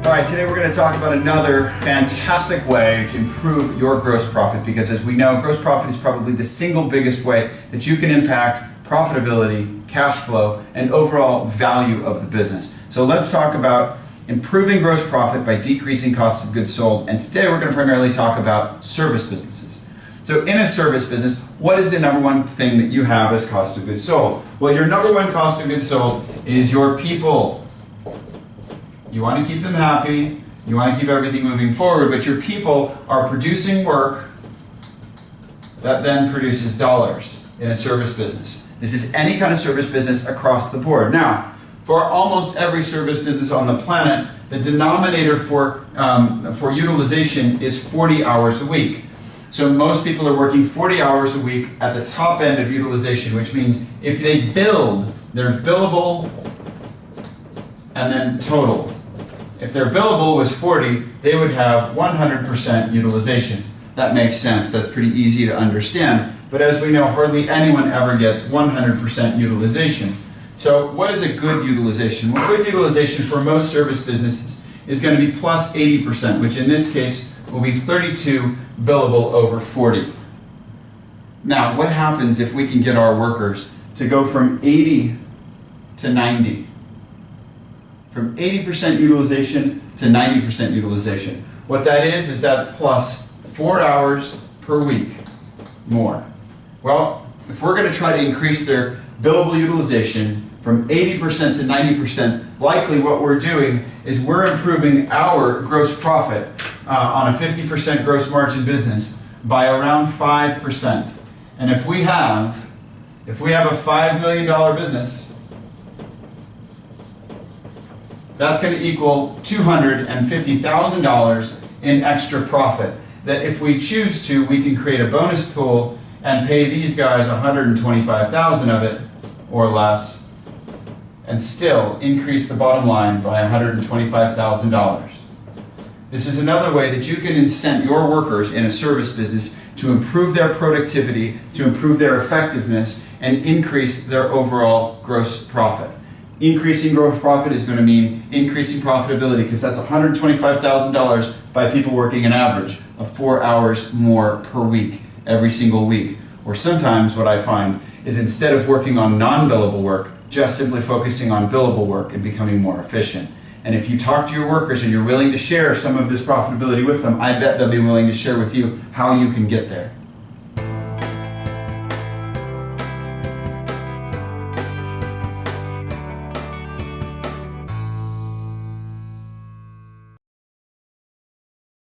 All right, today we're going to talk about another fantastic way to improve your gross profit, because as we know, gross profit is probably the single biggest way that you can impact profitability, cash flow, and overall value of the business. So let's talk about improving gross profit by decreasing costs of goods sold. And today we're going to primarily talk about service businesses. So in a service business, what is the number one thing that you have as cost of goods sold? Well, your number one cost of goods sold is your people. You want to keep them happy, you want to keep everything moving forward, but your people are producing work that then produces dollars in a service business. This is any kind of service business across the board. Now, for almost every service business on the planet, the denominator for utilization is 40 hours a week. So most people are working 40 hours a week at the top end of utilization, which means if they build, they're billable and then total. If their billable was 40, they would have 100% utilization. That makes sense. That's pretty easy to understand. But as we know, hardly anyone ever gets 100% utilization. So what is a good utilization? Well, good utilization for most service businesses is going to be plus 80%, which in this case will be 32 billable over 40. Now, what happens if we can get our workers to go from 80 to 90? From 80% utilization to 90% utilization. What that is that's plus 4 hours per week more. Well, if we're going to try to increase their billable utilization from 80% to 90%, likely what we're doing is we're improving our gross profit on a 50% gross margin business by around 5%. And if we have a $5 million business, that's going to equal $250,000 in extra profit. That if we choose to, we can create a bonus pool and pay these guys $125,000 of it or less, and still increase the bottom line by $125,000. This is another way that you can incent your workers in a service business to improve their productivity, to improve their effectiveness, and increase their overall gross profit. Increasing gross profit is going to mean increasing profitability, because that's $125,000 by people working an average of 4 hours more per week, every single week. Or sometimes what I find is instead of working on non-billable work, just simply focusing on billable work and becoming more efficient. And if you talk to your workers and you're willing to share some of this profitability with them, I bet they'll be willing to share with you how you can get there.